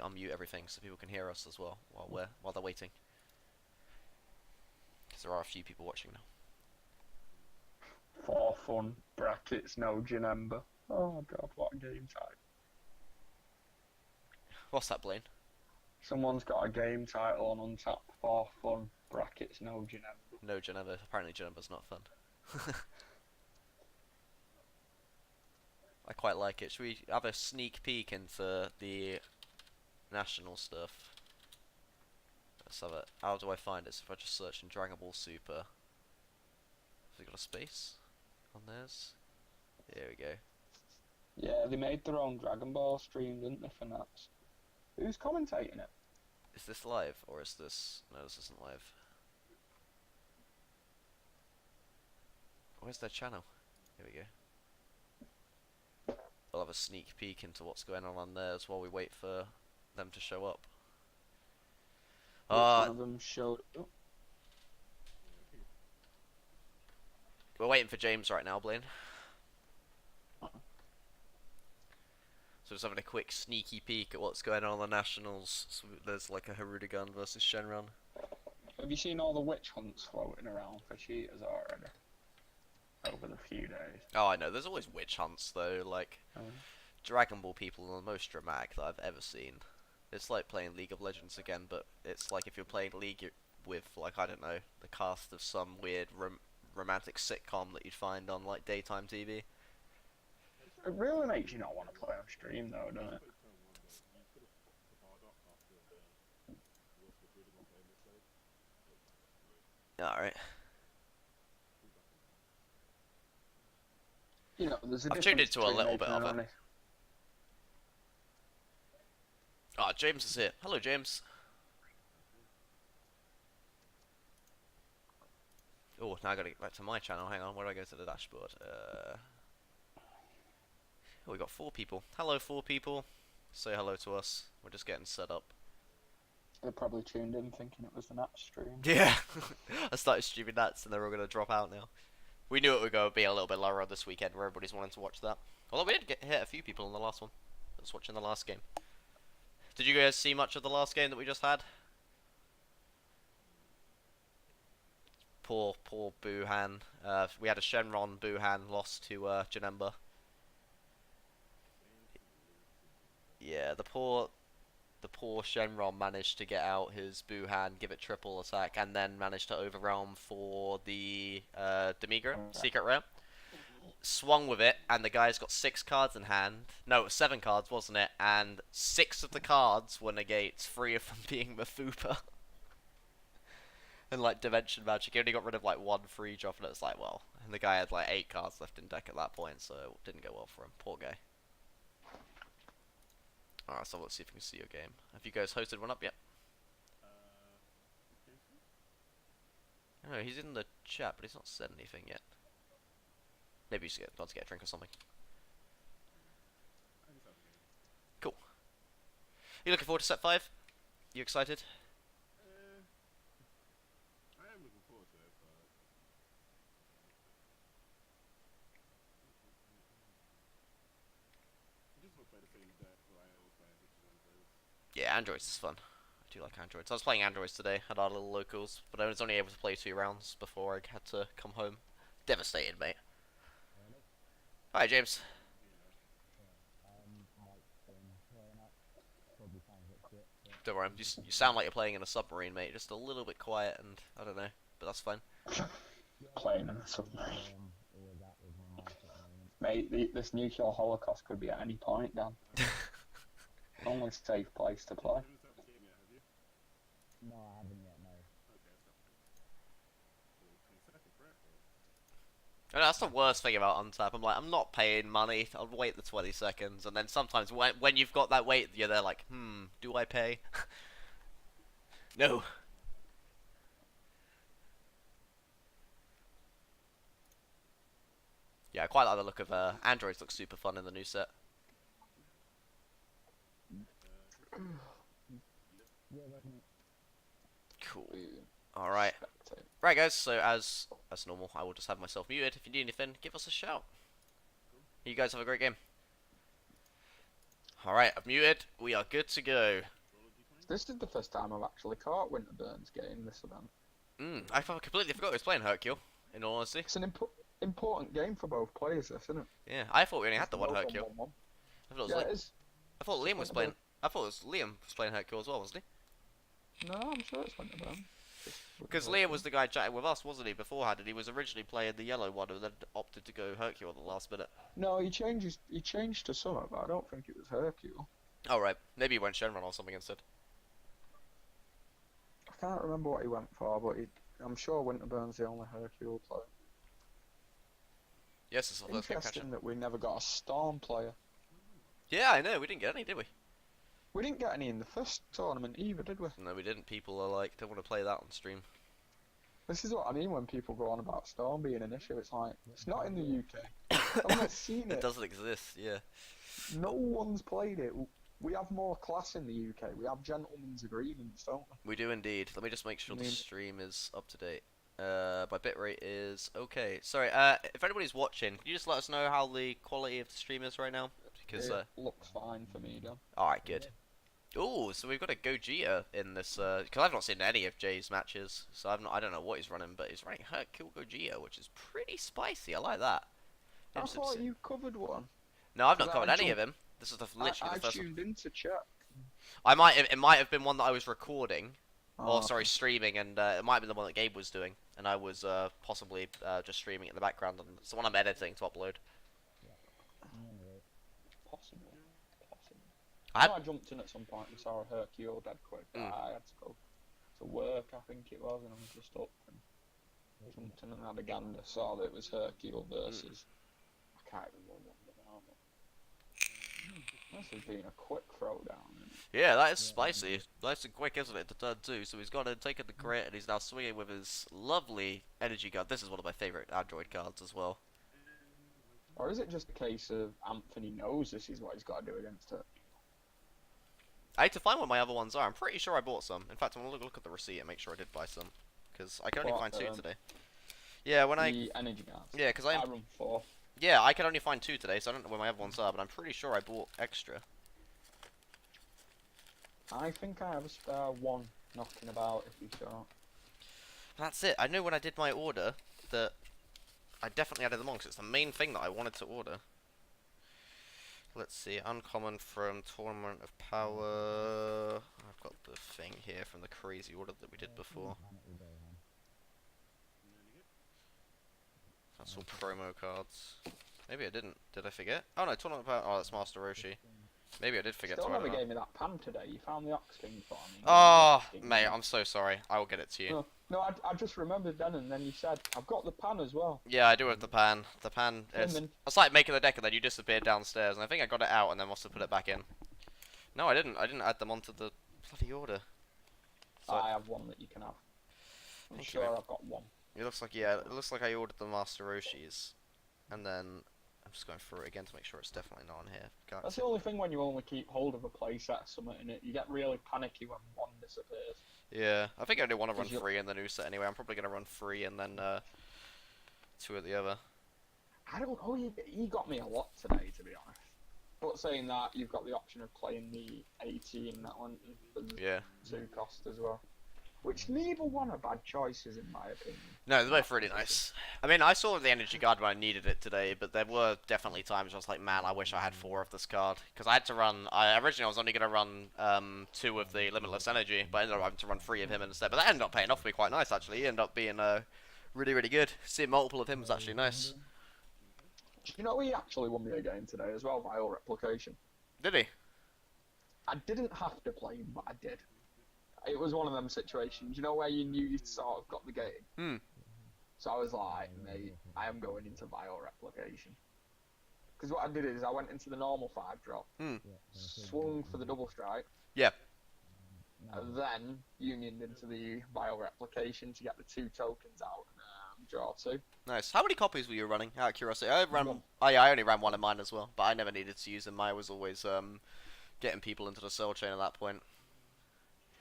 unmute everything so people can hear us as well while they're waiting. Because there are a few people watching now. For fun, brackets, no Janemba. Oh god, what a game title. What's that, Blaine? Someone's got a game title on Untap, for fun, brackets, no Janemba. No Geneva. Apparently Geneva's not fun. I quite like it. Should we have a sneak peek into the national stuff? Let's have it. How do I find it? So if I just search in Dragonball Super. Have they got a space on theirs? There we go. Yeah, they made their own Dragonball stream, didn't they, for Nats? Who's commentating it? Is this live or is this... No, this isn't live. Where's their channel? Here we go. We'll have a sneak peek into what's going on theirs while we wait for them to show up. One of them showed up. We're waiting for James right now, Blaine. So just having a quick sneaky peek at what's going on in the Nationals. So there's like a Harudigan versus Shenron. Have you seen all the witch hunts floating around for cheaters already? Over the few days. Oh, I know. There's always witch hunts though. Like Dragon Ball people are the most dramatic that I've ever seen. It's like playing League of Legends again, but it's like if you're playing League with, like, I don't know, the cast of some weird romantic sitcom that you'd find on like daytime TV. It really makes you not want to play on stream though, doesn't it? Alright. You know, there's a I've tuned into a between little bit making of it. Ah, James is here. Hello, James. Oh, now I gotta get back to my channel. Hang on, where do I go to the dashboard? Oh, we got 4 people. Hello, 4 people. Say hello to us. We're just getting set up. They probably tuned in thinking it was the Nats stream. Yeah, I started streaming Nats and they're all gonna drop out now. We knew it would go be a little bit lower on this weekend where everybody's wanting to watch that. Although we did hit a few people in the last one. I was watching the last game. Did you guys see much of the last game that we just had? Poor Buhan. We had a Shenron Buhan lost to Janemba. Yeah, the poor Shenron managed to get out his Buhan, give it triple attack, and then managed to overwhelm for the Demigro secret rare. Swung with it, and the guy's got 6 cards in hand. No, it was 7 cards, wasn't it? And 6 of the cards were negates, 3 of them being Mafupa. And like Dimension Magic, he only got rid of like 1 free drop, and it's like, well, and the guy had like 8 cards left in deck at that point, so it didn't go well for him. Poor guy. Alright, so let's see if we can see your game. Have you guys hosted one up yet? No, he's in the chat, but he's not said anything yet. Maybe he's about to get a drink or something. Cool. You looking forward to set 5? You excited? I am looking forward to it, but I just want to play the same deck that I always play, which is Android. Yeah, Androids is fun. I do like Androids. I was playing Androids today at our little locals, but I was only able to play 2 rounds before I had to come home. Devastated, mate. Hi, James. Don't worry, you sound like you're playing in a submarine, mate. Just a little bit quiet, and I don't know, but that's fine. Playing in a submarine. Mate, this nuclear holocaust could be at any point, Dan. Only safe place to play. You haven't set up the game yet, have you? No, I haven't yet, no. Okay, that's fine. So, 22nd, correct? And that's the worst thing about Untap. I'm like, I'm not paying money. I'll wait the 20 seconds, and then sometimes when you've got that wait, you're there like, do I pay? No. Yeah, I quite like the look of Androids. Looks super fun in the new set. Cool. Alright. Right, guys, so as normal, I will just have myself muted. If you need anything, give us a shout. You guys have a great game. Alright, I've muted. We are good to go. Roll a d20. This is the first time I've actually caught Winterburn's game this event. I completely forgot he was playing Hercule, in all honesty. It's an important game for both players, this, isn't it? Yeah, I thought we only had the one Both on Hercule. 1-1. I thought, it was Yeah, Li- it is. I thought Liam was Winterburn. playing. I thought it was Liam was playing Hercule as well, wasn't he? No, I'm sure it's Winterburn. Because Liam was the guy chatting with us, wasn't he, beforehand? And he was originally playing the yellow one, and then opted to go Hercule at the last minute. No, he changed to Summer, but I don't think it was Hercule. Oh right, maybe he went Shenron or something instead. I can't remember what he went for, but I'm sure Winterburn's the only Hercule player. Yes, it's the first game catcher. Interesting that we never got a Storm player. Yeah, I know. We didn't get any, did we? We didn't get any in the first tournament either, did we? No, we didn't. People are like, don't want to play that on stream. This is what I mean when people go on about Storm being an issue. It's like, it's not in the UK. I've not seen It it. doesn't exist. Yeah. No one's played it. We have more class in the UK. We have gentlemen's agreements, don't we? We do indeed. Let me just make sure the mean- stream is up to date. My bitrate is okay. Sorry, if anybody's watching, can you just let us know how the quality of the stream is right now? Because, It looks fine for me, Dan. alright, good. Ooh, so we've got a Gogeta in this, because I've not seen any of Jay's matches, so I don't know what he's running, but he's running Hercule Gogeta, which is pretty spicy. I like that. I Interesting to thought see. you covered one. No, I've not I covered any of jumped- him. This is literally I the first one. tuned in to check. It might have been one that I was recording, Oh, or sorry, streaming, and it might have been the one that Gabe was doing, and I was possibly just streaming it in the background, and it's the one I'm editing to upload. Possible. I had- I jumped in at some point and saw a Hercule dead quick. But Mm. I had to go to work, I think it was, and I was just up and jumped in and had a gander. Saw that it was Hercule versus. I can't even remember now. This has been a quick throwdown. Isn't it? Yeah, that is spicy. Nice and quick, isn't it, to turn two? So he's gone and taken the crit, and he's now swinging with his lovely energy card. This is one of my favourite Android cards as well. Or is it just a case of Anthony knows this is what he's got to do against her? I need to find what my other ones are. I'm pretty sure I bought some. In fact, I'm gonna look at the receipt and make sure I did buy some, because I can only What, find two today. Yeah, when I The energy guards. yeah, because I run 4. yeah, I can only find two today, so I don't know where my other ones are, but I'm pretty sure I bought extra. I think I have a spare one knocking about if you're sure. That's it. I know when I did my order that I definitely added them on because it's the main thing that I wanted to order. Let's see, uncommon from Tournament of Power. I've got the thing here from the crazy order that we did before. That's all promo cards. Maybe I didn't. Did I forget? Oh no, Tournament of Power. Oh, that's Master Roshi. Maybe I did forget Still to never order that. gave me that pan today. You found the ox thing for me. Oh, mate, I'm so sorry. I will get it to you. No, I just remembered then, and then you said, I've got the pan as well. Yeah, I do have the pan. The pan is... Lemon. It's like making the deck and then you disappeared downstairs, and I think I got it out and then must have put it back in. No, I didn't. I didn't add them onto the bloody order. So I have one that you can have. I'm Thank you, sure mate. I've got one. it looks like, yeah, it looks like I ordered the Master Roshis. And then I'm just going through it again to make sure it's definitely not on here. That's the only thing when you only keep hold of a playset summit in it. You get really panicky when one disappears. Yeah, I think I do want to run Did you- 3 in the new set anyway. I'm probably going to run 3 and then 2 at the other. I don't know, you got me a lot today, to be honest. But saying that, you've got the option of playing the 18 that one for the Yeah. 2 cost as well. Which neither one are bad choices, in my opinion. No, they're both really nice. I mean, I saw the energy card when I needed it today, but there were definitely times where I was like, man, I wish I had 4 of this card. Because I had to run, originally I was only going to run 2 of the Limitless Energy, but I ended up having to run 3 of him instead. But that ended up paying off for me quite nice, actually. He ended up being really, really good. Seeing multiple of him was actually nice. Do you know he actually won me a game today as well, Vile Replication? Did he? I didn't have to play him, but I did. It was one of them situations, you know, where you knew you sort of got the game. Hmm. So I was like, mate, I am going into Vile Replication. Because what I did is I went into the normal 5-drop, swung for the double strike, Yeah. and then unioned into the Vile Replication to get the 2 tokens out and draw 2. Nice. How many copies were you running? Out of curiosity. I ran. One. Oh yeah, I only ran 1 of mine as well, but I never needed to use them. I was always getting people into the cell chain at that point.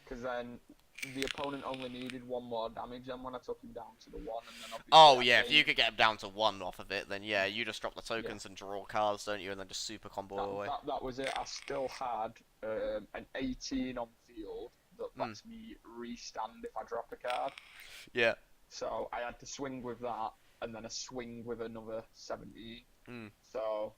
Because then the opponent only needed 1 more damage. Then when I took him down to the 1, and then obviously Oh I yeah, if you gained- could get him down to 1 off of it, then yeah, you just drop the tokens and draw cards, don't you? And then just super combo away. that was it. I still had an 18 on field that lets me restand if I drop a card. Yeah. So I had to swing with that, and then a swing with another 17. Mm. So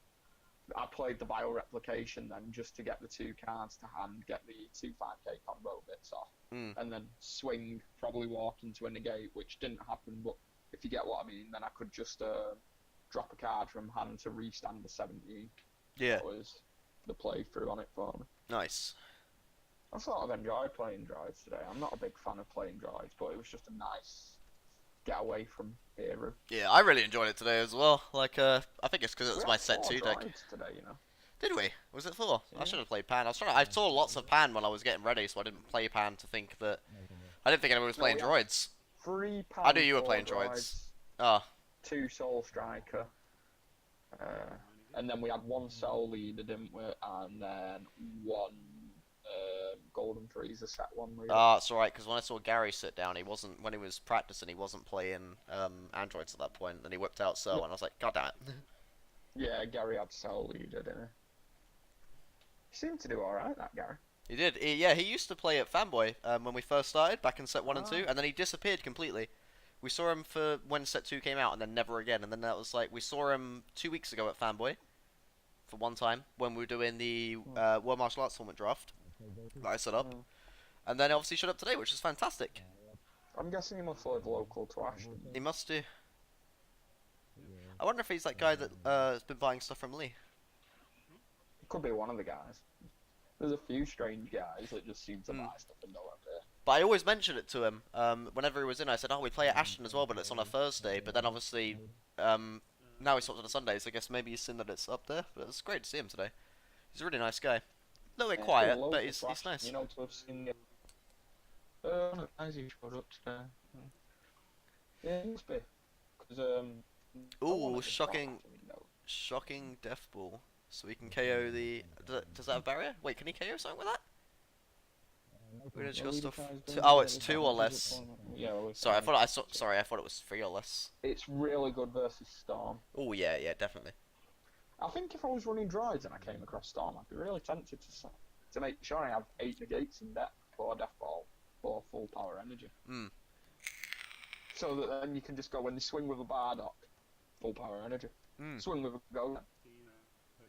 I played the bioreplication then just to get the 2 cards to hand, get the 2 5k combo bits off, and then swing, probably walk into a negate, which didn't happen, but if you get what I mean, then I could just drop a card from hand to restand the 17. Yeah. That was the playthrough on it for me. Nice. I sort of enjoyed playing droids today. I'm not a big fan of playing droids, but it was just a nice get away from Hero. Yeah, I really enjoyed it today as well. Like, I think it's because it was my set 2 deck. Today, you know. Did we? Was it 4? Yeah. I should have played Pan. I saw lots of Pan when I was getting ready, so I didn't play Pan to think that. I didn't think anyone was playing droids. 3 Pan. I knew you were playing droids. Oh. 2 Soul Striker. And then we had 1 Soul Leader, didn't we? And then 1 Golden Freezer set 1. Ah, it's alright, because when I saw Gary sit down, when he was practicing, he wasn't playing androids at that point. Then he whipped out Soul, and I was like, God damn it. Yeah, Gary had Soul Leader, didn't he? He seemed to do alright, that Gary. He did. He used to play at Fanboy when we first started, back in set 1 and 2, and then he disappeared completely. We saw him for when set 2 came out, and then never again. And then that was like, we saw him 2 weeks ago at Fanboy, for one time, when we were doing the World Martial Arts Tournament draft that I set up. And then obviously showed up today, which is fantastic. I'm guessing he must live local to Ashton. He must do. I wonder if he's that guy that has been buying stuff from Lee. He could be one of the guys. There's a few strange guys that just seem to buy stuff and go up there. But I always mentioned it to him. Whenever he was in, I said, oh, we play at Ashton as well, but it's on a Thursday. But then obviously, now he stops on a Sunday, so I guess maybe he's seen that it's up there. But it's great to see him today. He's a really nice guy. A little bit quiet, but he's nice. You know, to have seen the guys who showed up today. Yeah, it must be. Because, ooh, shocking death ball. So we can KO the... Does that have barrier? Wait, can he KO something with that? We're gonna just go stuff. Oh, it's 2 or less. Yeah, sorry, I thought it was 3 or less. It's really good versus Storm. Oh yeah, definitely. I think if I was running droids and I came across Storm, I'd be really tempted to make sure I have 8 negates in deck, 4 death ball, 4 full power energy. So that then you can just go, when they swing with a Bardock, full power energy. Swing with a Golem,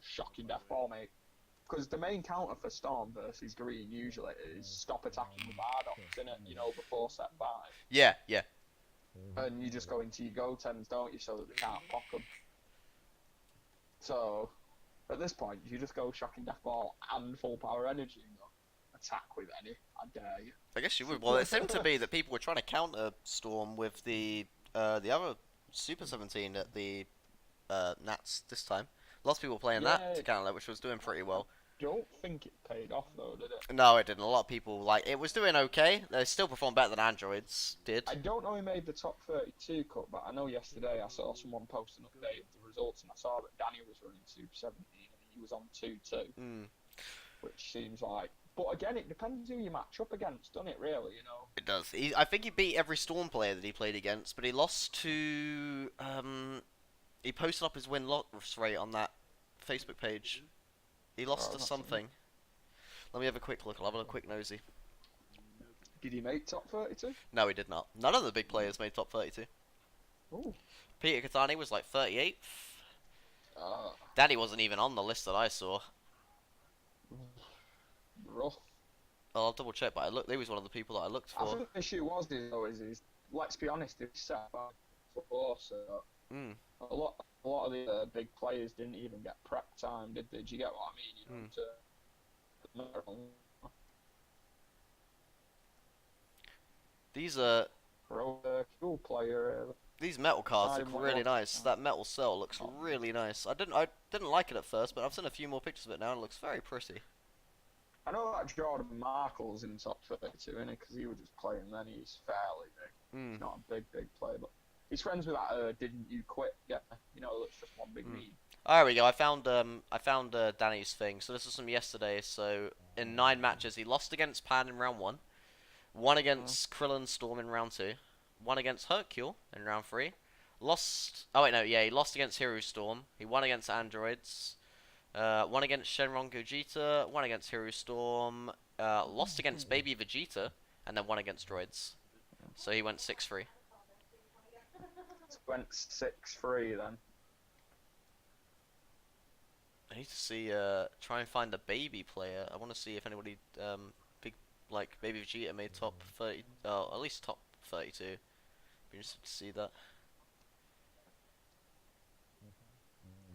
shocking death ball, mate. Because the main counter for Storm versus Green usually is stop attacking with Bardocks, innit? You know, before set 5. Yeah. And you just go into your Gotems, don't you, so that they can't pop them. So, at this point, you just go shocking death ball and full power energy and go, attack with any, I dare you. I guess you would. Well, it seemed to be that people were trying to counter Storm with the other Super 17 at the Nats this time. Lots of people playing that to counter, which was doing pretty well. Don't think it paid off though, did it? No, it didn't. A lot of people, it was doing okay. They still performed better than androids did. I don't know who made the top 32 cut, but I know yesterday I saw someone post an update of the results, and I saw that Danny was running Super 17 and he was on 2-2. Which seems like... But again, it depends who you match up against, doesn't it, really, you know? It does. I think he beat every Storm player that he played against, but he lost to... he posted up his win-loss rate on that Facebook page. He lost to something. Let me have a quick look. I'll have a quick nosy. Did he make top 32? No, he did not. None of the big players made top 32. Ooh. Peter Catani was like 38th. Danny wasn't even on the list that I saw. Rough. I'll double check, but he was one of the people that I looked for. I think the issue was, let's be honest, it's set by 4, so a lot of the big players didn't even get prep time, did they? Do you get what I mean? You know, These cool player. These metal cards look really nice. That metal cell looks really nice. I didn't like it at first, but I've seen a few more pictures of it now, and it looks very pretty. I know that Jordan Markle's in top 32, innit? Because he was just playing then. He's fairly big. He's not a big player, but he's friends with that. Didn't you quit? Yeah, you know, that's just one big meme. There we go. I found Danny's thing. So this was from yesterday. So in 9 matches, he lost against Pan in round 1. Won against Krillin Storm in round 2. Won against Hercule in round 3. Lost. Oh wait, no, yeah, he lost against Hero Storm. He won against Androids. Won against Shenron Gogeta. Won against Hero Storm. Lost against Baby Vegeta, and then won against Droids. So he went 6-3. Went 6-3 then. I need to see. Try and find the baby player. I want to see if anybody big like Baby Vegeta made top 30. At least top 32. Be interested to see that.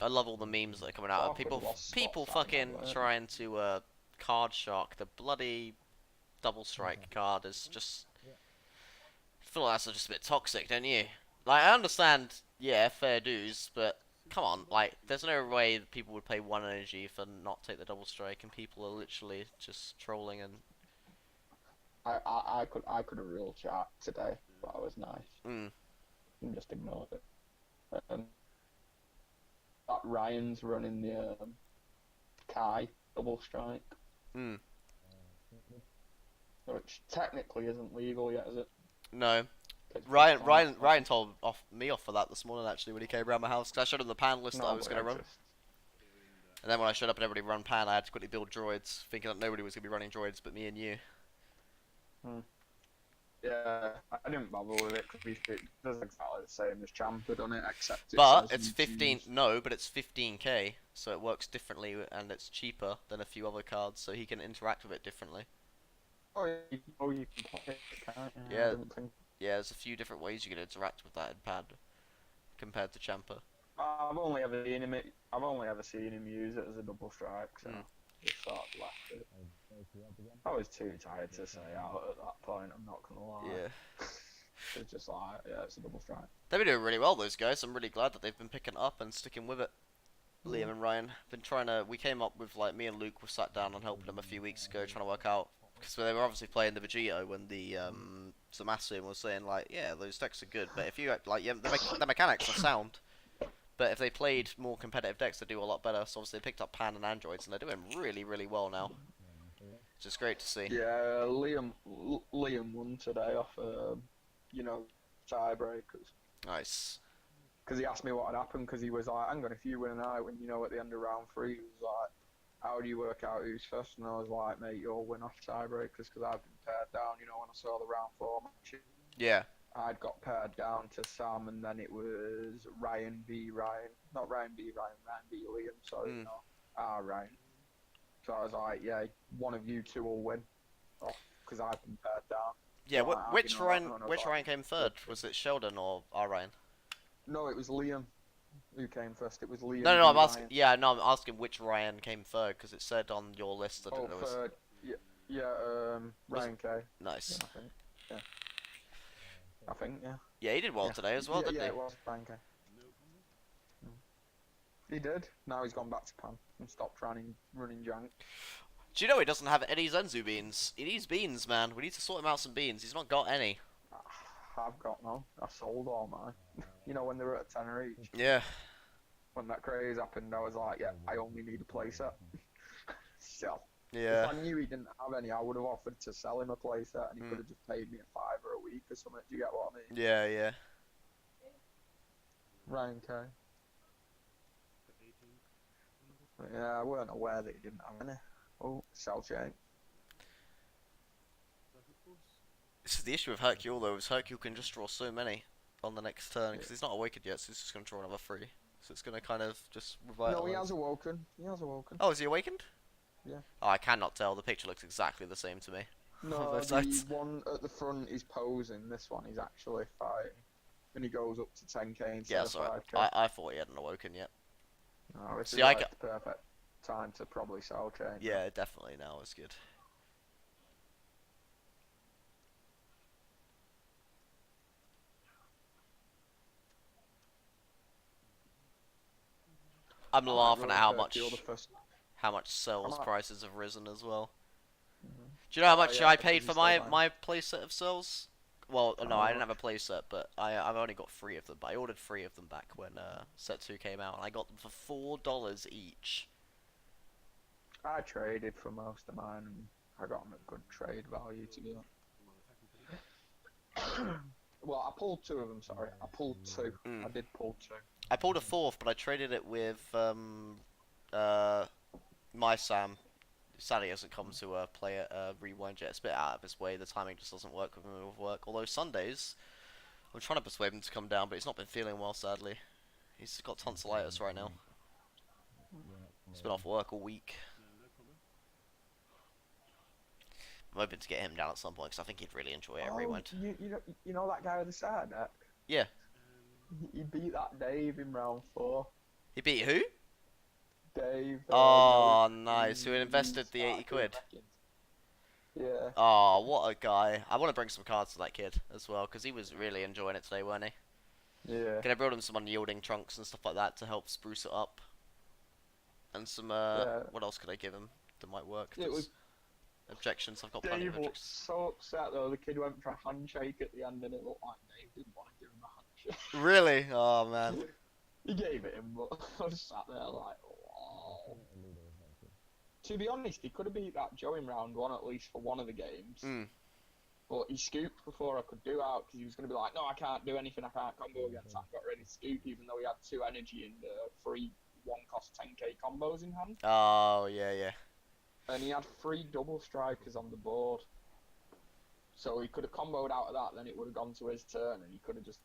I love all the memes that are coming out of people fucking trying to card shark the bloody double strike card is just. I feel like that's just a bit toxic, don't you? Like I understand, yeah, fair dues, but come on, like there's no way that people would pay 1 energy for not take the double strike, and people are literally just trolling and. I could have ruled chat today, but I was nice. And just ignored it. That Ryan's running the Kai double strike. Which technically isn't legal yet, is it? No. Ryan told me off for that this morning actually when he came around my house because I showed him the pan list that I was going to run. And then when I showed up and everybody run pan, I had to quickly build droids, thinking that nobody was going to be running droids but me and you. Yeah, I didn't bother with it because it does exactly the same as Champa done it, except but it's 15. No, but it's 15k, so it works differently and it's cheaper than a few other cards, so he can interact with it differently. Oh, you can play it, can't you? Yeah, yeah. There's a few different ways you can interact with that in pad compared to Champa. I've only ever seen him use it as a double strike, so just sort of left it. I was too tired to say out at that point, I'm not gonna lie. Yeah. It's just like, yeah, it's a double strike. They've been doing really well, those guys. I'm really glad that they've been picking up and sticking with it. Liam and Ryan been trying to. We came up with like me and Luke were sat down and helping them a few weeks ago, trying to work out because they were obviously playing the Vegito when the Zamasu was saying like, yeah, those decks are good, but if you like, yeah, the mechanics are sound. But if they played more competitive decks, they do a lot better. So obviously they picked up Pan and Androids, and they're doing really, really well now. Which is great to see. Yeah, Liam won today off, tiebreakers. Nice. Because he asked me what had happened, because he was like, hang on, if you win a night, when at the end of round 3, he was like, how do you work out who's first? And I was like, mate, you'll win off tiebreakers, because I've been paired down, when I saw the round 4 matches. Yeah. I'd got paired down to Sam, and then it was Ryan v Ryan. Not Ryan v Ryan, Ryan v Liam, sorry, Ryan. So I was like, yeah, one of you two will win, because I've been paired down. Yeah, So which Ryan came third? Was it Sheldon or our Ryan? No, it was Liam who came first. It was Liam. No, I'm asking. Yeah, no, I'm asking which Ryan came third because it said on your list that it was. Third. Ryan K. Nice. Yeah, I think. Yeah. Yeah, he did well today as well, didn't he? Yeah, it was Ryan K. He did. Now he's gone back to Pan and stopped running jank. Do you know he doesn't have any Zenzu beans? He needs beans, man. We need to sort him out some beans. He's not got any. I've got none. I sold all mine. When they were at 10 each. Yeah. When that craze happened, I was like, yeah, I only need a playset. So. Yeah. If I knew he didn't have any, I would have offered to sell him a playset, and he could have just paid me a $5 a week or something. Do you get what I mean? Yeah, yeah. Ryan K. Yeah, I weren't aware that he didn't have any. Oh, sell chain. This is the issue with Hercule though, is Hercule can just draw so many on the next turn, because he's not awakened yet, so he's just going to draw another 3. So it's going to kind of just revitalise. No, he has awoken. Oh, is he awakened? Yeah. Oh, I cannot tell. The picture looks exactly the same to me. No, the one at the front is posing. This one is actually fighting. And he goes up to 10k instead of 5k. I thought he hadn't awoken yet. No, this is the perfect time to probably sell chain. Yeah, definitely now is good. I'm laughing at how much cells prices have risen as well. Do you know how much I paid for my playset of cells? Well, no, I didn't have a playset, but I've only got 3 of them. But I ordered 3 of them back when set 2 came out, and I got them for $4 each. I traded for most of mine, and I got them at good trade value to be honest. Well, I pulled 2 of them. Sorry, I pulled 2. Mm. I did pull 2. I pulled a 4th, but I traded it with uh my Sam. Sadly, he hasn't come to play it. Rewind it. It's a bit out of his way. The timing just doesn't work with him with work. Although Sundays, I'm trying to persuade him to come down, but he's not been feeling well. Sadly, he's got tonsillitis right now. He's been off work all week. No problem. I'm hoping to get him down at some point because I think he'd really enjoy it. Oh, Rewind. you know that guy with the side deck? Yeah. He beat that Dave in round 4. He beat who? Dave. Oh, you know, nice. Who invested the 80 quid? Yeah. Oh, what a guy. I want to bring some cards to that kid as well, because he was really enjoying it today, weren't he? Yeah. Can I build him some unyielding trunks and stuff like that to help spruce it up? And some, what else could I give him that might work? It was objections, I've got plenty Dave of was objections. so upset though. The kid went for a handshake at the end, and it looked like Dave didn't want to give him a handshake. Really? Oh, man. He gave it him, but I was sat there like, wow. To be honest, he could have beat that Joe in round 1 at least for one of the games. Mm. But he scooped before I could do out because he was going to be like, no, I can't do anything, I can't combo against that. Got ready to scoop even though he had 2 energy and 3 1-cost 10k combos in hand. Oh, yeah, yeah. And he had 3 double strikers on the board. So he could have comboed out of that, then it would have gone to his turn and he could have just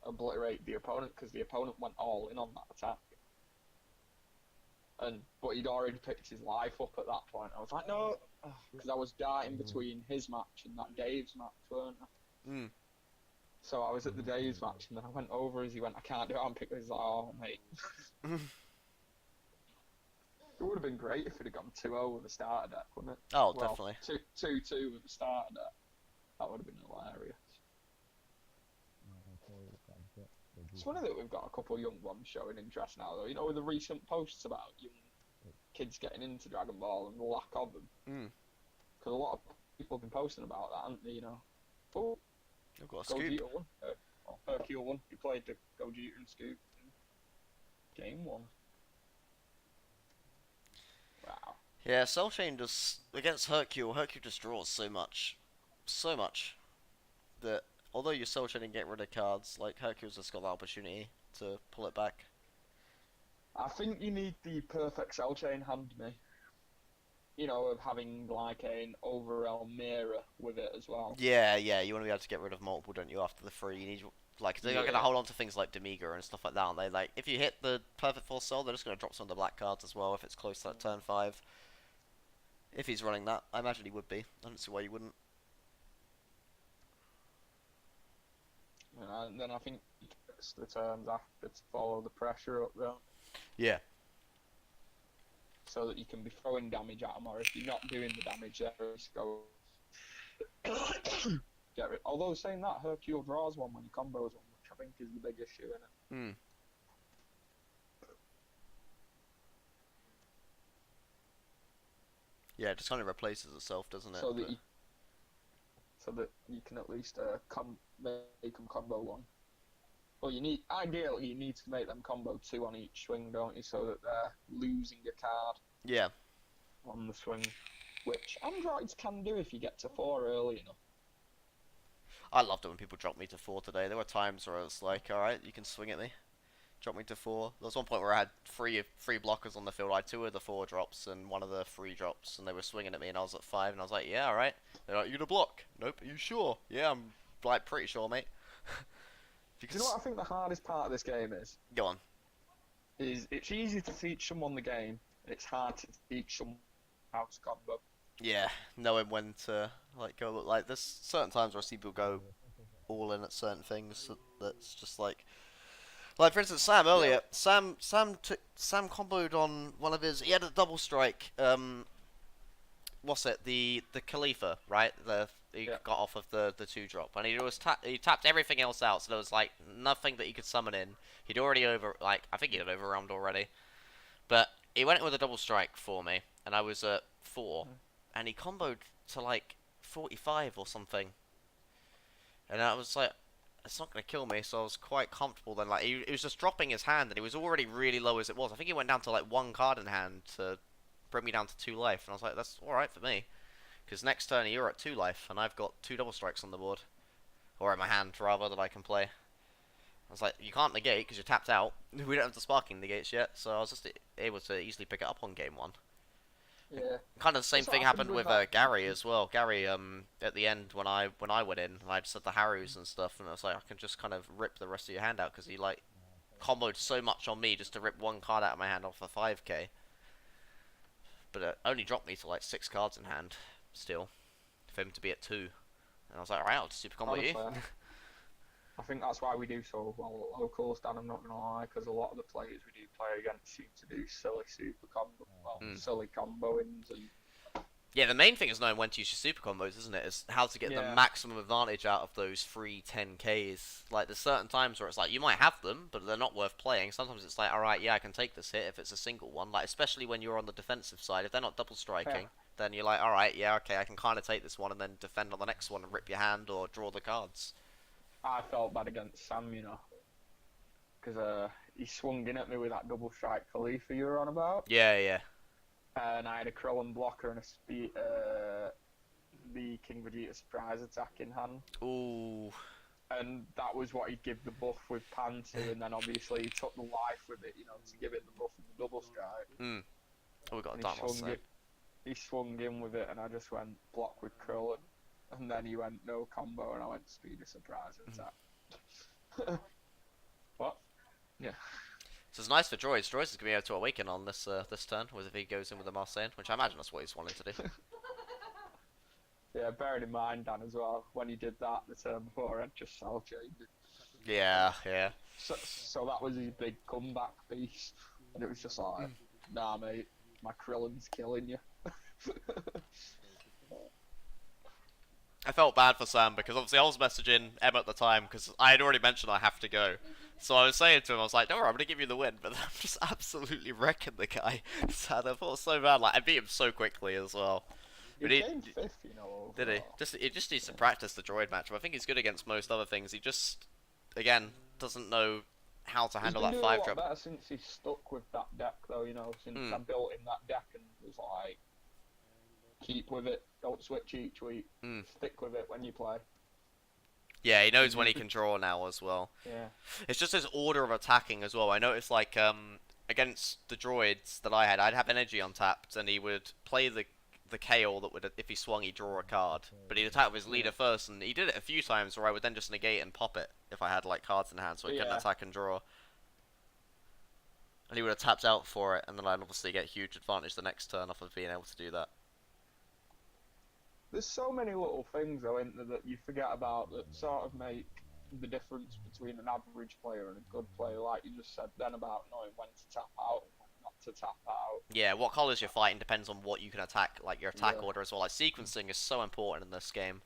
obliterated the opponent because the opponent went all in on that attack. But he'd already picked his life up at that point. I was like, no, because I was darting between his match and that Dave's match, weren't I? Mm. So I was at the Dave's match, and then I went over as he went, I can't do it, and picked his like, oh, mate. It would have been great if it had gone 2-0 with the starter deck, wouldn't it? Oh, Well, definitely. 2-2 with the starter deck. That would have been hilarious. It's funny that we've got a couple of young ones showing interest now, though. You know, with the recent posts about young kids getting into Dragon Ball and the lack of them. Mm. Because a lot of people have been posting about that, haven't they? You know, oh, I've got a scoop. Gogeta won. Hercule won. He played the Gogeta and Scoop in game 1. Wow. Yeah, Cell Chain just against Hercule just draws so much, that although you're Cell Chain and get rid of cards, like Hercule's just got the opportunity to pull it back. I think you need the perfect cell chain hand me. You know, of having like an overrealm mirror with it as well. Yeah, yeah, you want to be able to get rid of multiple, don't you? After the 3, you need like they're gonna hold on to things like Demiga and stuff like that, aren't they? Like if you hit the perfect full cell, they're just gonna drop some of the black cards as well if it's close to that turn 5. If he's running that, I imagine he would be. I don't see why you wouldn't. And then I think it's the turns after to follow the pressure up there. Yeah. So that you can be throwing damage at him, or if you're not doing the damage there, just go. Get rid. Although saying that, Hercule draws one when he combos one, which I think is the big issue in it. Hmm. Yeah, it just kind of replaces itself, doesn't it? So that you can at least make them combo one. Well, ideally you need to make them combo 2 on each swing, don't you? So that they're losing a card. Yeah. On the swing, which androids can do if you get to 4 early enough. I loved it when people dropped me to 4 today. There were times where I was like, alright, you can swing at me. Drop me to 4. There was one point where I had three blockers on the field. I had 2 of the 4 drops and 1 of the 3 drops, and they were swinging at me, and I was at 5, and I was like, yeah, alright. They're like, you gonna block? Nope. Are you sure? Yeah, I'm like pretty sure, mate. Do you know what I think the hardest part of this game is? Go on. Is it's easy to teach someone the game, and it's hard to teach someone how to combo. Yeah, knowing when to like go. Like there's certain times where I see people go all in at certain things that's just like for instance Sam earlier. Yeah. Sam comboed on one of his. He had a double strike. What's it? The Khalifa, right? He got off of the 2 drop, and he tapped everything else out. So there was like nothing that he could summon in. He'd already I think he had overwhelmed already, but he went with a double strike for me, and I was at 4. And he comboed to like 45 or something. And I was like, it's not going to kill me, so I was quite comfortable then. Like, he was just dropping his hand, and he was already really low as it was. I think he went down to like 1 card in hand to bring me down to 2 life. And I was like, that's alright for me. Because next turn you're at 2 life, and I've got 2 double strikes on the board. or in my hand rather, that I can play. I was like, you can't negate because you're tapped out. We don't have the sparking negates yet, so I was just able to easily pick it up on game one. Yeah. Kind of the same That's what thing happened with that. Gary as well. Gary, at the end when I went in, and I just had the Harus and stuff, and I was like, I can just kind of rip the rest of your hand out because he like comboed so much on me just to rip one card out of my hand off for 5k. But it only dropped me to like 6 cards in hand still, for him to be at 2. And I was like, alright, I'll just super combo you. Honestly, I think that's why we do so well locals, Dan, I'm not going to lie, because a lot of the players we do play against seem to do silly super combo, silly comboings. And Yeah, the main thing is knowing when to use your super combos, isn't it? Is how to get the maximum advantage out of those free 10ks. Like, there's certain times where it's like, you might have them, but they're not worth playing. Sometimes it's like, alright, yeah, I can take this hit if it's a single one. Like, especially when you're on the defensive side. If they're not double striking, then you're like, alright, yeah, okay, I can kind of take this one and then defend on the next one and rip your hand or draw the cards. I felt bad against Sam, you know, because he swung in at me with that double strike Khalifa you were on about. Yeah, yeah. And I had a Krillin blocker and the King Vegeta surprise attack in hand. Ooh. And that was what he'd give the buff with Pan to, and then obviously he took the life with it, you know, to give it the buff and the double strike. Oh, we got a And Dark he swung in with it, and I just went block with Krillin. And then he went no combo, and I went speed of surprise attack. What? Yeah. So it's nice for Droids. Droids is going to be able to awaken on this this turn, if he goes in with a Marseille, which I imagine that's what he's wanting to do. Yeah, bearing in mind, Dan, as well, when he did that the turn before, I'd just cell chained it. Yeah, yeah. So that was his big comeback piece, and it was just like, nah, mate, my Krillin's killing you. I felt bad for Sam because obviously I was messaging Em at the time because I had already mentioned I have to go. So I was saying to him, I was like, don't worry, I'm going to give you the win. But I'm just absolutely wrecking the guy. So I thought so bad. Like, I beat him so quickly as well. He came fifth, you know. Did he? He just needs to practice the droid matchup. I think he's good against most other things. He just, again, doesn't know how to handle that 5 drop. He's been doing a lot better since he stuck with that deck, though, you know, since I built in that deck and was like, keep with it, don't switch each week, stick with it when you play. Yeah, he knows when he can draw now as well. Yeah. It's just his order of attacking as well. I noticed, like, against the droids that I had, I'd have energy untapped, and he would play the Kale that would, if he swung, he'd draw a card. But he'd attack with his leader first, and he did it a few times where I would then just negate and pop it if I had, like, cards in hand, so he couldn't attack and draw. And he would have tapped out for it, and then I'd obviously get huge advantage the next turn off of being able to do that. There's so many little things, though, isn't there, that you forget about that sort of make the difference between an average player and a good player, like you just said then about knowing when to tap out and when not to tap out. Yeah, what colours you're fighting depends on what you can attack, like your attack order as well. Like, sequencing is so important in this game.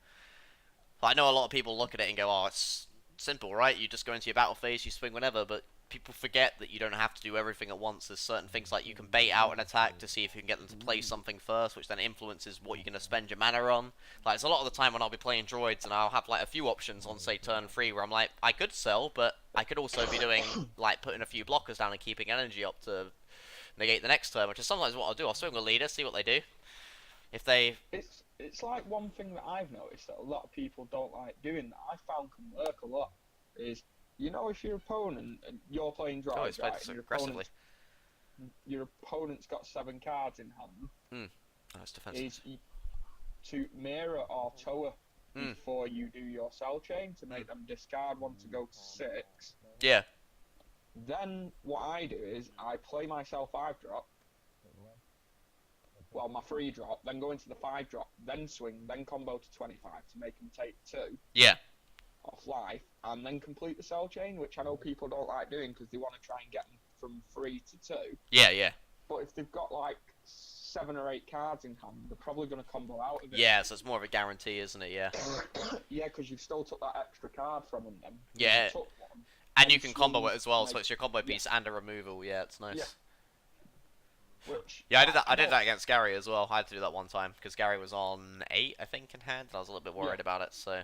But I know a lot of people look at it and go, oh, it's simple, right? You just go into your battle phase, you swing whenever, but people forget that you don't have to do everything at once. There's certain things like you can bait out an attack to see if you can get them to play something first, which then influences what you're going to spend your mana on. Like, it's a lot of the time when I'll be playing droids and I'll have like a few options on, say, turn 3 where I'm like, I could sell, but I could also be doing, like, putting a few blockers down and keeping energy up to negate the next turn, which is sometimes what I'll do. I'll swing with leader, see what they do. If they... It's like one thing that I've noticed that a lot of people don't like doing that I found can work a lot is, you know, if your opponent, and you're playing droids, right, so aggressively. Your opponent's got 7 cards in hand. That's defensive. Is to mirror or tower before you do your cell chain to make them discard one to go to 6. Yeah. Then what I do is I play myself 5 drop. Well, my 3 drop, then go into the 5 drop, then swing, then combo to 25 to make them take 2. Yeah. Off life, and then complete the cell chain, which I know people don't like doing because they want to try and get them from 3 to 2. Yeah, yeah. But if they've got like 7 or 8 cards in hand, they're probably going to combo out of it. Yeah, so it's more of a guarantee, isn't it? Yeah. Yeah, because you've still took that extra card from them. Then. Yeah. You took one, and you can combo it as well, so it's your combo piece and a removal. Yeah, it's nice. Yeah. Which, yeah, I did that against Gary as well. I had to do that one time because Gary was on 8, I think, in hand, and I was a little bit worried about it. So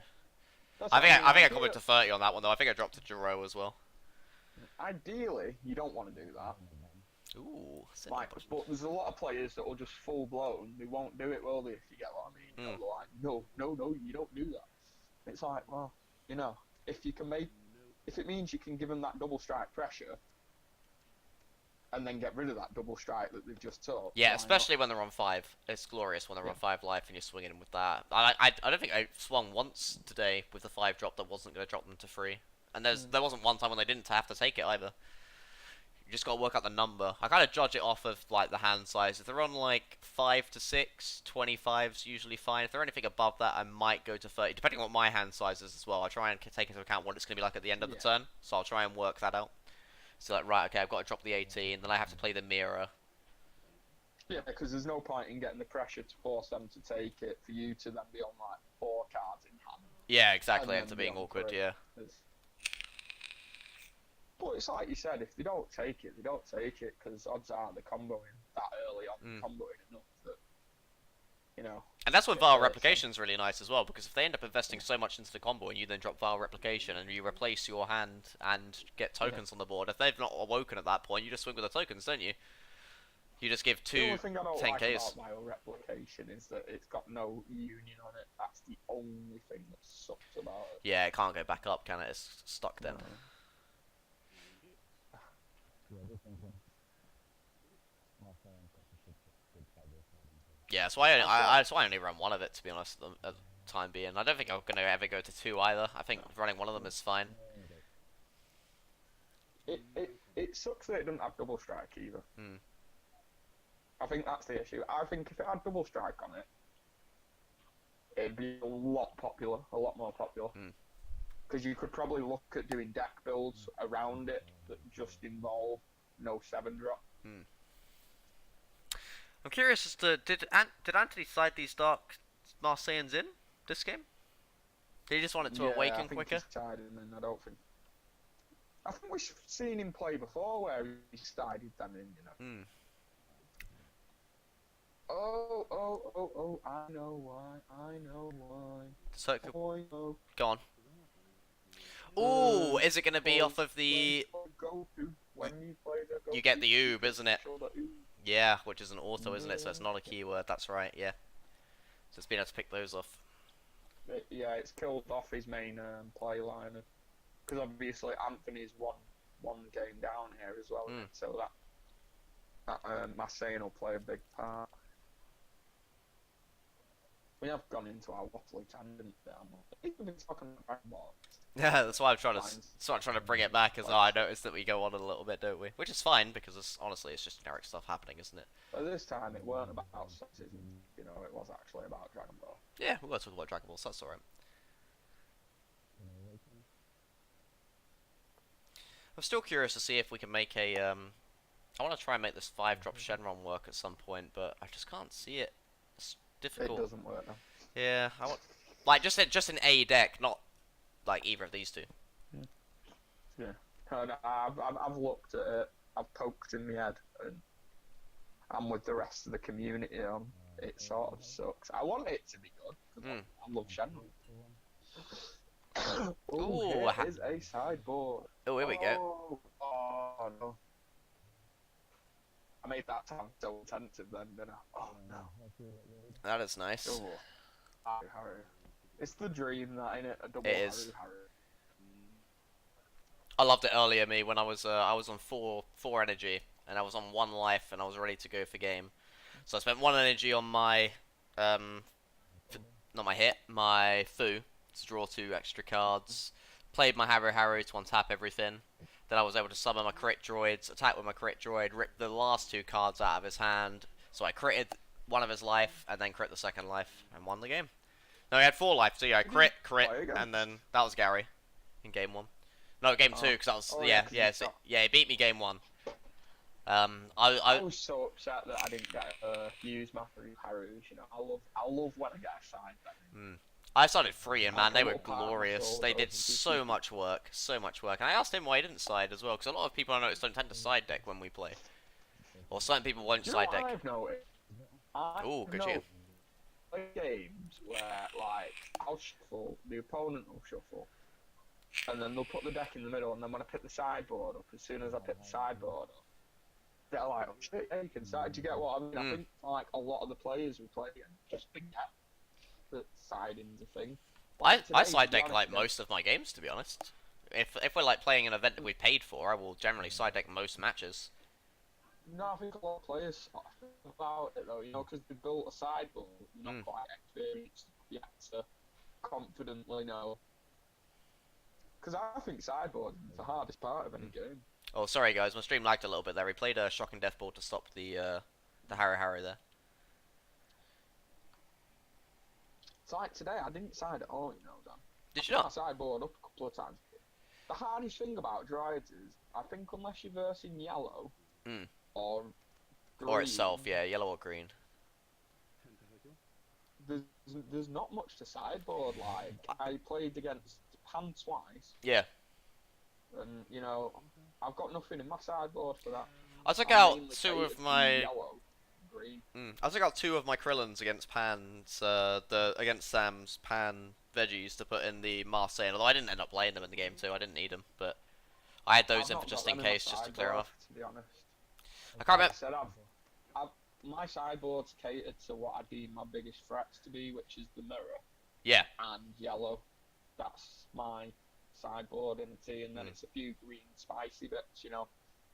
I think I comboed to 30 on that one though. I think I dropped to Jiro as well. Ideally, you don't want to do that. Ooh, like, but there's a lot of players that will just full blown. They won't do it, will they? If you get what I mean. They're like, no, you don't do that. It's like, well, You know, if you can make, if it means you can give them that double strike pressure, and then get rid of that double strike that they've just took. Yeah, why especially when they're on 5. It's glorious when they're on 5 life and you're swinging them with that. I don't think I swung once today with the 5 drop that wasn't going to drop them to 3. And there wasn't one time when they didn't have to take it either. You just got to work out the number. I kind of judge it off of like the hand size. If they're on like 5 to 6, 25's usually fine. If they're anything above that, I might go to 30, depending on what my hand size is as well. I try and take into account what it's going to be like at the end of the turn, so I'll try and work that out. So like, right, okay, I've got to drop the 18, then I have to play the mirror. Yeah, because there's no point in getting the pressure to force them to take it for you to then be on like 4 cards in hand. Yeah, exactly. And Ends up then being be on awkward. 3. Yeah. But it's like you said, if they don't take it, they don't take it, because odds are they're comboing that early on, comboing enough that, you know. And that's when Vile Replication's really nice as well, because if they end up investing so much into the combo and you then drop Vile Replication and you replace your hand and get tokens on the board, if they've not awoken at that point, you just swing with the tokens, don't you? You just give The 2 only thing I don't 10Ks. like about Vile Replication is that it's got no union on it. That's the only thing that sucks about it. Yeah, it can't go back up, can it? It's stuck then. No. Yeah, just thinking. Marseille got a good side this one. Yeah, so I only run one of it, to be honest, at the time being. I don't think I'm going to ever go to 2 either. I think running one of them is fine. It sucks that it doesn't have double strike either. Hmm. I think that's the issue. I think if it had double strike on it, it'd be a lot more popular. Because you could probably look at doing deck builds around it that just involve no 7 drop. I'm curious as to, did Anthony side these Dark Marseillans in this game? Did he just want it to awaken I think quicker? he's tied him in, I think we've seen him play before where he sided them in, you know. Oh, I know why. So, Oh, go on. Ooh, is it going to be off of the... You get the oob, isn't it? Yeah, which is an auto, isn't it? So it's not a keyword, that's right, yeah. So it's been able to pick those off. Yeah, it's killed off his main play liner. Because obviously Anthony's one game down here as well, so that Marseille will play a big part. We have gone into our waffly tangent there. We've been talking about Dragonball. Yeah, that's why I'm trying to bring it back, as I noticed that we go on a little bit, don't we? Which is fine, because honestly, it's just generic stuff happening, isn't it? But this time it weren't about sexism, you know, it was actually about Dragon Ball. Yeah, we're going to talk about Dragon Ball, so that's alright. I'm still curious to see if we can make a, I want to try and make this 5-drop Shenron work at some point, but I just can't see it. It's difficult. It doesn't work now. Yeah, I want, like, just in a deck, not like either of these two. Yeah. And I've looked at it, I've poked in my head, and I'm with the rest of the community on. It sort of sucks. I want it to be good, because I love Shenron. Ooh, here is a sideboard. Oh, here we go. Oh no. I made that sound so attentive then, didn't I? Oh no. That is nice. Oh. Harry. It's the dream, that, ain't it? A double It is. Harry. I loved it earlier, me, when I was on 4 energy, and I was on 1 life, and I was ready to go for game. So I spent 1 energy on my, not my hit, my Fu, to draw 2 extra cards. Played my Haru to untap everything. Then I was able to summon my crit droids, attack with my crit droid, rip the last 2 cards out of his hand. So I critted 1 of his life, and then crit the 2nd life, and won the game. No, he had 4 life, so yeah, crit, and then that was Gary in game 1. No, game 2, because that was he beat me game 1. I was so upset that I didn't get use my 3 Harus. You know, I love when I get a side then. I started 3 and man, they were glorious. They did so much work, And I asked him why he didn't side as well, because a lot of people I noticed don't tend to side deck when we play, or certain people won't side deck. I've noticed. Ooh, good you. Games where like I'll shuffle, the opponent will shuffle, and then they'll put the deck in the middle, and then when I pick the sideboard up, as soon as I pick the sideboard up, they're like, oh shit, yeah, you can side. Do you get what I mean? I think like a lot of the players we play against just forget that siding's a thing. I today, side to be deck honest, like against- most of my games, to be honest. If we're like playing an event that we paid for, I will generally side deck most matches. No, I think a lot of players about it though, because they built a sideboard, you're not quite experienced yet to confidently know. Because I think sideboard is the hardest part of any game. Oh, sorry guys, my stream lagged a little bit there. We played a shocking deathboard to stop the Harry there. It's like today, I didn't side at all, Dan. Did you I not? sideboard up a couple of times. The hardest thing about Droids is, I think unless you're versing yellow, or green, Or itself, yeah, yellow or green. there's not much to sideboard. Like, I played against Pan twice. Yeah. And, I've got nothing in my sideboard for that. I took I out mainly two catered of to my yellow, green. I took out two of my Krillins against Pan's against Sam's Pan veggies to put in the Marseille. Although I didn't end up playing them in the game too, I didn't need them, but I had those I've in not for just got in them my case, just to clear sideboard, off. To be honest. I can't Like remember. I said, my sideboard's catered to what I deem my biggest threats to be, which is the mirror Yeah. and yellow. That's my sideboard in the tea, and then it's a few green spicy bits,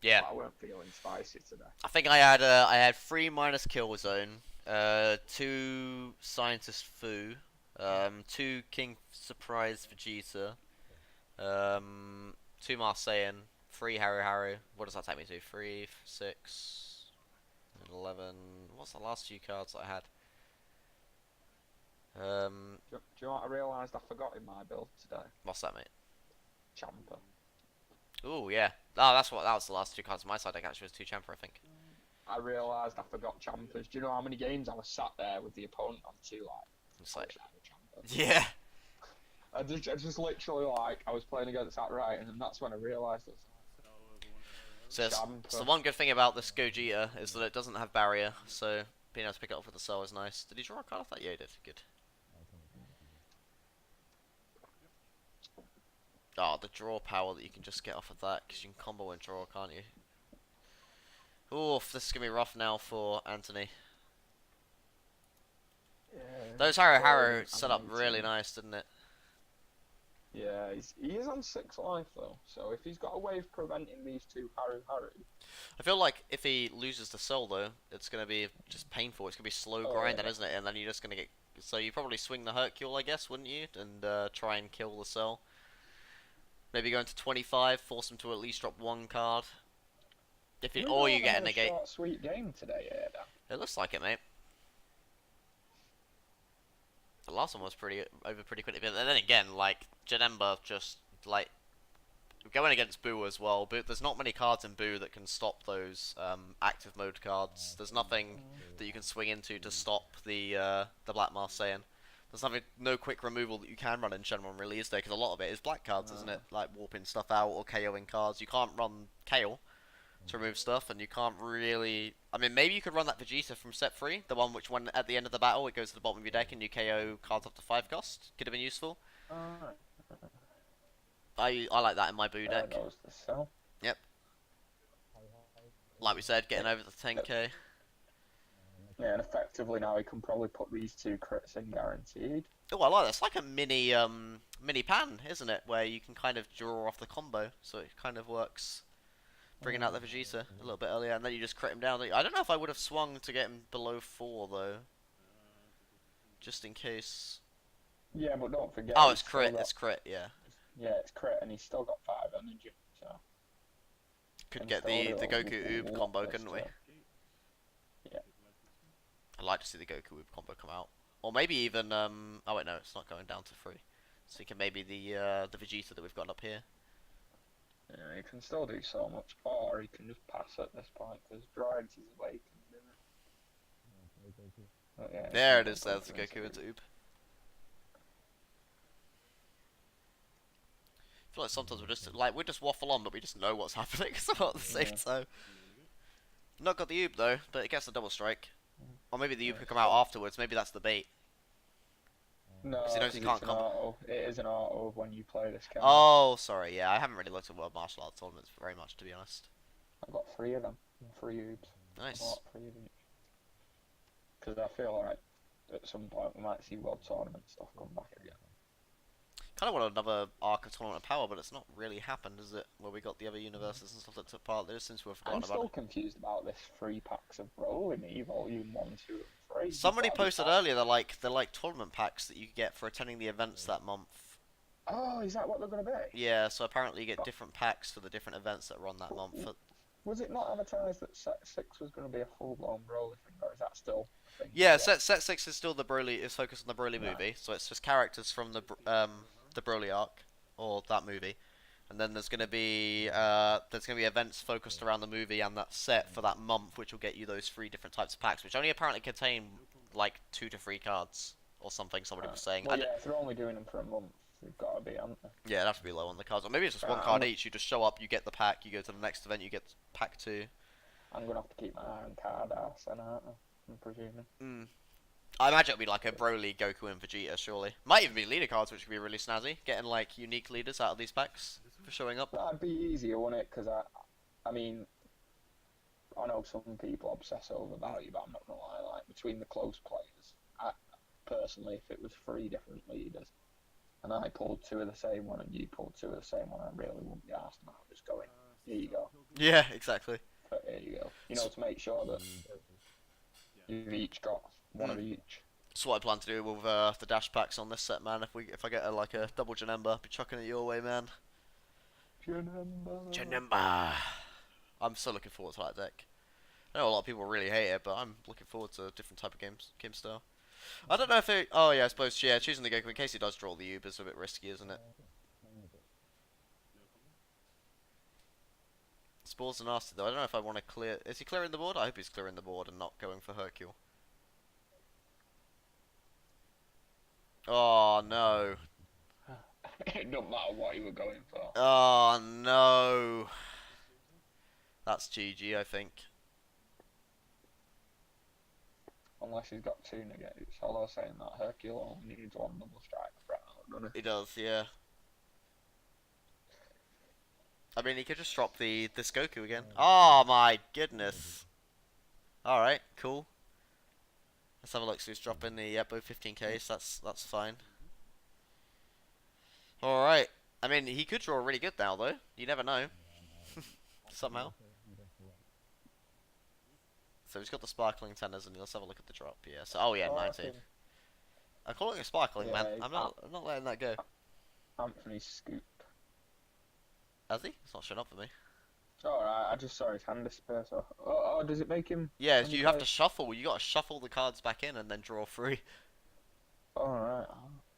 Yeah. But I weren't feeling spicy today. I think I had 3 minus kill zone, 2 scientist foo, 2 king surprise Vegeta, 2 Marseillan, 3 Harry. What does that take me to? 3, 6, 11. What's the last few cards that I had? Do you know what I realised I forgot in my build today? What's that, mate? Champer. Ooh, yeah. Oh, that was the last 2 cards on my side deck. Actually, was 2 Champer, I think. I realised I forgot Champers. Do you know how many games I was sat there with the opponent on 2 It's I like, wish I had a Champer. yeah. I just literally I was playing against that right, and then that's when I realised it. So the one good thing about this Gogeta is that it doesn't have barrier, so being able to pick it up with the cell is nice. Did he draw a card off that? Yeah, he did. Good. Oh, the draw power that you can just get off of that, because you can combo and draw, can't you? Oof, this is going to be rough now for Anthony. Yeah. Those Haru set up really nice, didn't it? Yeah, he is on 6 life though, so if he's got a way of preventing these 2 Haru, I feel like if he loses the soul though, it's going to be just painful. It's going to be slow grinding, isn't it? And then you're just going to get... So you probably swing the Hercule, I guess, wouldn't you? And try and kill the cell. Maybe go into 25, force him to at least drop 1 card. If you, or you get a negate. Short, sweet game today, Dan. It looks like it, mate. The last one was over pretty quickly, but then again, like Janemba just like going against Boo as well. But there's not many cards in Boo that can stop those active mode cards. There's nothing that you can swing into to stop the Black Marseillan. There's no quick removal that you can run in Shenron really, is there? Because a lot of it is black cards, isn't it? Like warping stuff out or KOing cards. You can't run KO to remove stuff, and you can't really... I mean, maybe you could run that Vegeta from set 3, the one which when at the end of the battle it goes to the bottom of your deck and you KO cards up to 5 cost. Could have been useful. I like that in my Boo deck. Goes the cell. Yep. Like we said, getting over the 10k. Yeah, and effectively now he can probably put these 2 crits in guaranteed. Oh, I like that. It's like a mini pan, isn't it? Where you can kind of draw off the combo, so it kind of works. Bringing out the Vegeta a little bit earlier, and then you just crit him down. I don't know if I would have swung to get him below 4 though, just in case. Yeah, but don't forget. Oh, it's crit. It's crit. Yeah. Yeah, it's crit, and he's still got 5 energy. So. Could get the Goku Oob combo, couldn't we? Yeah. I'd like to see the Goku Oob combo come out, or maybe even oh wait, no, it's not going down to 3. So you can maybe the Vegeta that we've got up here. Yeah, he can still do so much, or he can just pass at this point, because Droids is awakened, isn't it? Oh, yeah, There it is, there's the Goku into Oob. I feel like sometimes we just waffle on, but we just know what's happening at the same time. Not got the Oob though, but it gets the double strike. Or maybe the Oob could come out afterwards, maybe that's the bait. No, he knows he can't it's an come. auto. It is an auto when you play this game. Oh, sorry, yeah, I haven't really looked at World Martial Arts tournaments very much, to be honest. I've got 3 of them, 3 Oobs. Nice. I bought 3 of each. Because I feel like at some point we might see World Tournament stuff come back again. Kind of want another arc of Tournament of Power, but it's not really happened, is it? Where we got the other universes and stuff that took part. There since we've forgotten I'm about still it. confused about this 3 packs of Broly Me Volume 1, 2, and 3. Somebody posted earlier they're like tournament packs that you get for attending the events that month. Oh, is that what they're going to be? Yeah, so apparently you get different packs for the different events that run that month. Was it not advertised that Set 6 was going to be a full-blown Broly thing, or is that still a thing? Yeah, set 6 is still the Broly, is focused on the Broly movie, Right. so it's just characters from the Broly arc or that movie, and then there's gonna be events focused around the movie and that set for that month, which will get you those 3 different types of packs, which only apparently contain like 2 to 3 cards or something. Somebody was saying. Well, yeah, if they're only doing them for a month, they've got to be, haven't they? Yeah, it'd have to be low on the cards, or maybe it's just one card each. You just show up, you get the pack, you go to the next event, you get pack 2. I'm gonna have to keep my eye on card ass, and I'm presuming. I imagine it'll be like a Broly, Goku, and Vegeta, surely. Might even be leader cards, which would be really snazzy. Getting like unique leaders out of these packs for showing up. That'd be easier, wouldn't it? Because I mean, I know some people obsess over value, but I'm not gonna lie. Like between the close players, personally, if it was 3 different leaders, and I pulled 2 of the same one, and you pulled 2 of the same one, I really wouldn't be asked about just going. Here you go. Yeah, exactly. But here you go. You know, to make sure that you've each got one of each. That's what I plan to do with the dash packs on this set, man. If I get like a double Janemba, I'll be chucking it your way, man. Janemba. I'm so looking forward to that deck. I know a lot of people really hate it, but I'm looking forward to a different type of game style. I don't know if it. Oh yeah, I suppose choosing the Goku in case he does draw the Ube is a bit risky, isn't it? Spores are nasty though. I don't know if I want to clear. Is he clearing the board? I hope he's clearing the board and not going for Hercule. Oh no. It don't matter what you were going for. Oh no. That's GG, I think. Unless he's got 2 negates. Although saying that, Hercule only needs 1 double strike for out, doesn't He does, yeah. I mean, he could just drop this Goku again. Oh my goodness. Alright, cool. Let's have a look. So he's dropping the both 15k, so that's fine. Alright. I mean, he could draw really good now, though. You never know. Somehow. So he's got the sparkling tenors, and let's have a look at the drop. Yeah. So oh yeah, 19. I'm calling it sparkling, man. I'm not letting that go. Anthony's scoop. Has he? It's not showing up for me. Alright, I just saw his hand disappear, so... Oh, does it make him... Yeah, you have to shuffle. You gotta shuffle the cards back in and then draw 3. Alright.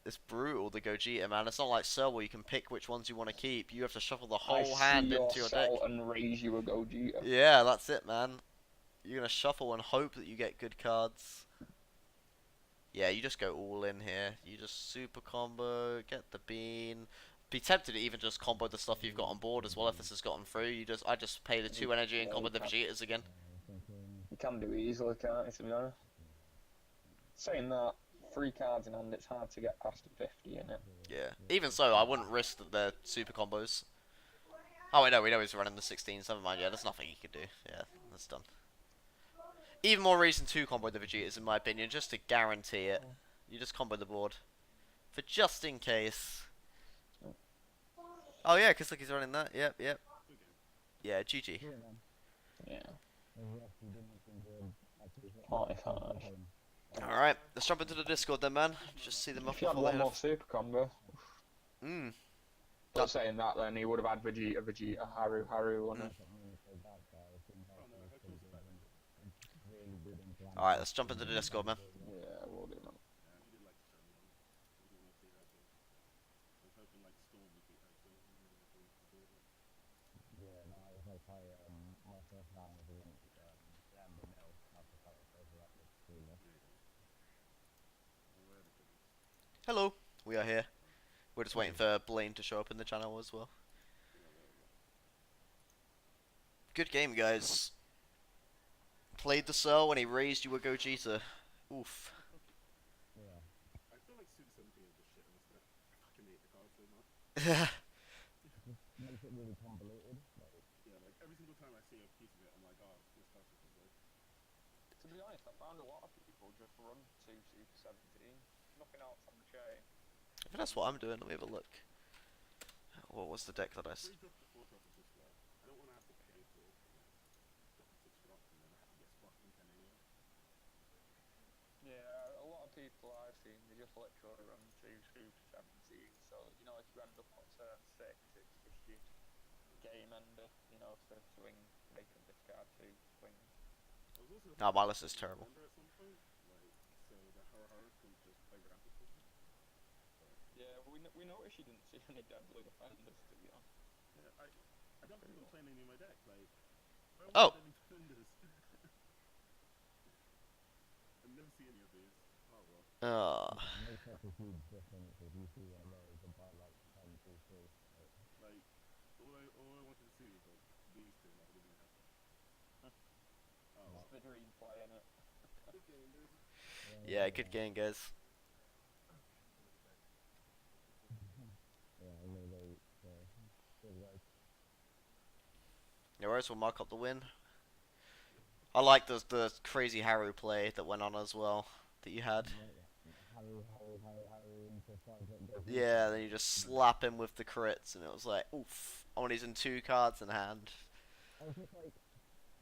It's brutal, the Gogeta, man. It's not like Cell where you can pick which ones you want to keep. You have to shuffle the whole hand into your deck. And raise you a Gogeta. Yeah, that's it, man. You're gonna shuffle and hope that you get good cards. Yeah, you just go all in here. You just super combo, get the bean. Be tempted to even just combo the stuff you've got on board as well if this has gotten through. I just pay the 2 energy and combo the Vegetas again. You can do it easily, can't you, to be honest? Saying that, 3 cards in hand, it's hard to get past a 50 in it. Yeah. Even so, I wouldn't risk the super combos. Oh, wait, no, we know he's running the 16s. Never mind, yeah, there's nothing he could do. Yeah, that's done. Even more reason to combo the Vegetas, in my opinion, just to guarantee it. You just combo the board. For just in case. Oh, yeah, because look, he's running that. Yep. Yeah, GG. Yeah. 45. Alright, let's jump into the Discord then, man. Just see them off If you had before one they more super combo. But saying that, then he would have had Vegeta, Haru, wouldn't he? Alright, let's jump into the Discord, man. Yeah, we'll do that. Hello, we are here. We're just waiting for Blaine to show up in the channel as well. Good game, guys. Played the Cell when he raised you a Gogeta. Oof. I feel like Super 17 is just shit in this deck. I fucking hate the card so much. Makes it really convoluted. Yeah, like every single time I see a piece of it, I'm like, oh, this card's just good. To be honest, I found a lot of people just run 2 Super 17. Nothing else on the chain. If that's what I'm doing, let me have a look. What was the deck that I? Three drop to 4 drop is just like, I don't want to have to pay for it, and then drop a 6 drop, and then I have to get spot from 10 anyway. Yeah, a lot of people I've seen, they just literally run 2 Super 17, so, you know, if you end up on turn 6, it's just your game ender, you know, to swing, make them discard 2 swings. I was also No, my list is terrible. at some point, like, so the Haru couldn't just play Rampage with me. Yeah, we noticed you didn't see any deadly defenders, to be honest. Yeah, I don't think I'm playing any of my deck, like, where Oh. was any defenders? I never see any of these. Oh well. Makes such a huge difference if you see one of those and buy like 10, 2, 3. Like, all I wanted to see was like these two, and that would have been happy. Oh, It's the dream play, innit? good game, dude. Yeah, good game, guys. Yeah, I'm gonna go. Good guys. No worries, we'll mark up the win. I like the crazy Haru play that went on as well that you had. Harry into 5 Yeah, then you just slap him with the crits, and it was like, oof. I'm using 2 cards in hand. I was just like,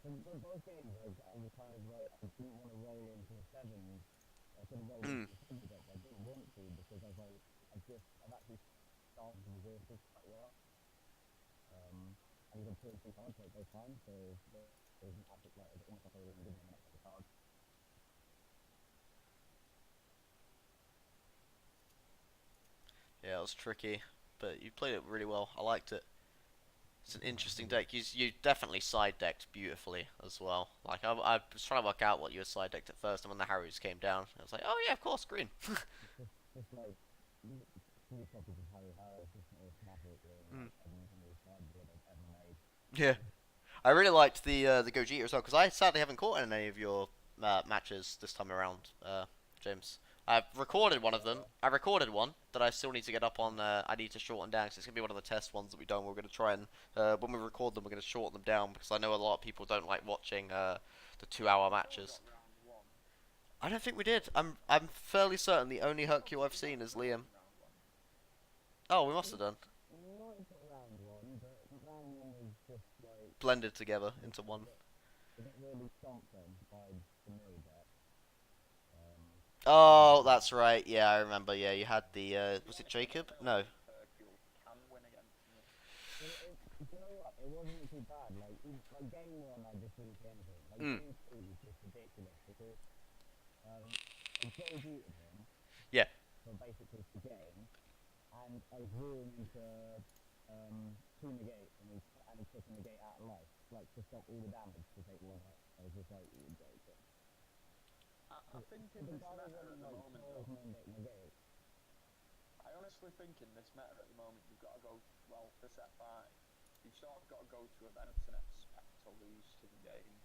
in both games, I was kind of like, I didn't want to roll into a 7. I could have rolled into a 7 deck, but I didn't want to because I was like, I've actually started the resources quite well. And you can put in 2 cards like both times, so there's an absolute, like, it's almost like I was giving him an extra card. Yeah, it was tricky, but you played it really well. I liked it. It's an interesting deck. You definitely side decked beautifully as well. Like I was trying to work out what you had side decked at first, and when the Harrys came down, I was like, oh yeah, of course, green. Just like, 3 copies of Harry Harris, just an automatic, every sideboard I've ever made. Yeah, I really liked the Gogeta as well because I sadly haven't caught in any of your matches this time around, James. I've recorded one of them. I recorded one that I still need to get up on. I need to shorten down because it's gonna be one of the test ones that we've done. We're gonna try and when we record them, we're gonna shorten them down because I know a lot of people don't like watching the 2-hour matches. I don't think we did. I'm fairly certain the only Hercule I've seen is Liam. Oh, we must have done. Not into round 1, but round 1 was just like, Blended together into one. it got really stomped on by the new deck. Oh, that's right. Yeah, I remember. Yeah, you had the was it Jacob? No. Hercule can win against me. You know what? It wasn't too bad. Like game 1, I just didn't see anything. Like game 2 was just ridiculous because I Gogeta him. Yeah. For basically the game, and I drew him into 2 negates, and he took a negate out of life, like to stop all the damage to take 1 hit. I was just like, you're joking. I think in this meta at the moment, though, I honestly think in this meta at the moment, you've got to go, well, for set 5, you've sort of got to go to events and expect to lose to the game.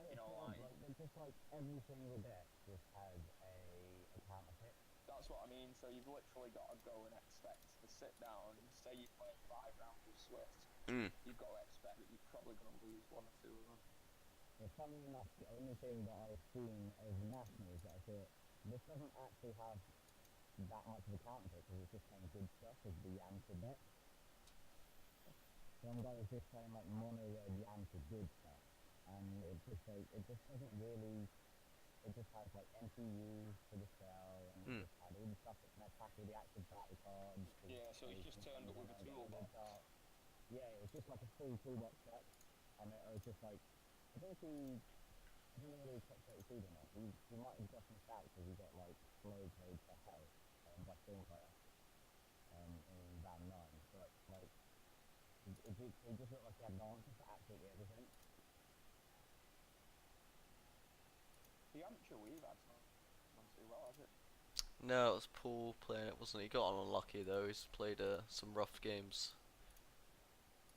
You know, like just like every single deck just has a counter pick. That's what I mean, so you've literally got to go and expect to sit down and say you play 5 rounds of Swift, you've got to expect that you're probably going to lose 1 or 2 of them. Well, funny enough, the only thing that I've seen over nationals that I thought, this doesn't actually have that much of a counter pick because it's just playing good stuff as the Yamcha deck. Some guys just playing like mono red Yamcha good stuff, and it just doesn't really, it just has like MCU for the spell, and it just had all the stuff that can attack with the active battle cards. Yeah, so he's just turned up with a toolbox. Yeah, it was just like a full toolbox set, and it was just like, I don't know whether he top 32 or not. He might have just missed out because he got like slow played for health by Stormfire in round 9. But like, it just looked like he had an answer for absolutely everything. The amateur we've had not too well, has it? No, it was Paul playing it, wasn't he? He got on unlucky though. He's played some rough games.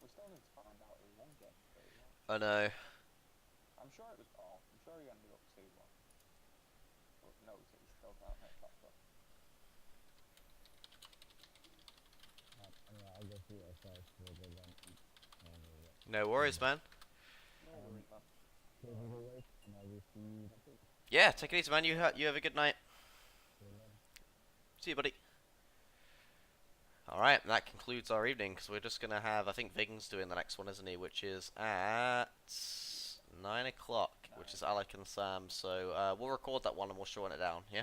We still need to find out who won game 3. I know. I'm sure it was Paul. I'm sure he ended up 2-1. But knows that he still can't make top 4. Anyway, I'll go see what I say for the event. No worries, man. No worries, man. Cheers as always, and I will see you next week. Yeah, take it easy, man. You have a good night. See you later. See you, buddy. Alright, and that concludes our evening, because we're just going to have, I think Vig's doing the next one, isn't he? Which is at 9 o'clock, which is Alec and Sam. So we'll record that one and we'll shorten it down, yeah?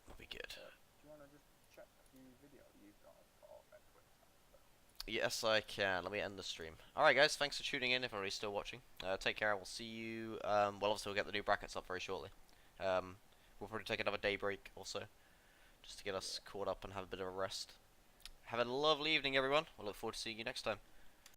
That'll be good. Do you want to just check the video you've got for that quick time? Yes, I can. Let me end the stream. Alright, guys, thanks for tuning in if everybody's still watching. Take care, we'll see you. Well, obviously, we'll get the new brackets up very shortly. We'll probably take another day break also, just to get us caught up and have a bit of a rest. Have a lovely evening, everyone. We'll look forward to seeing you next time.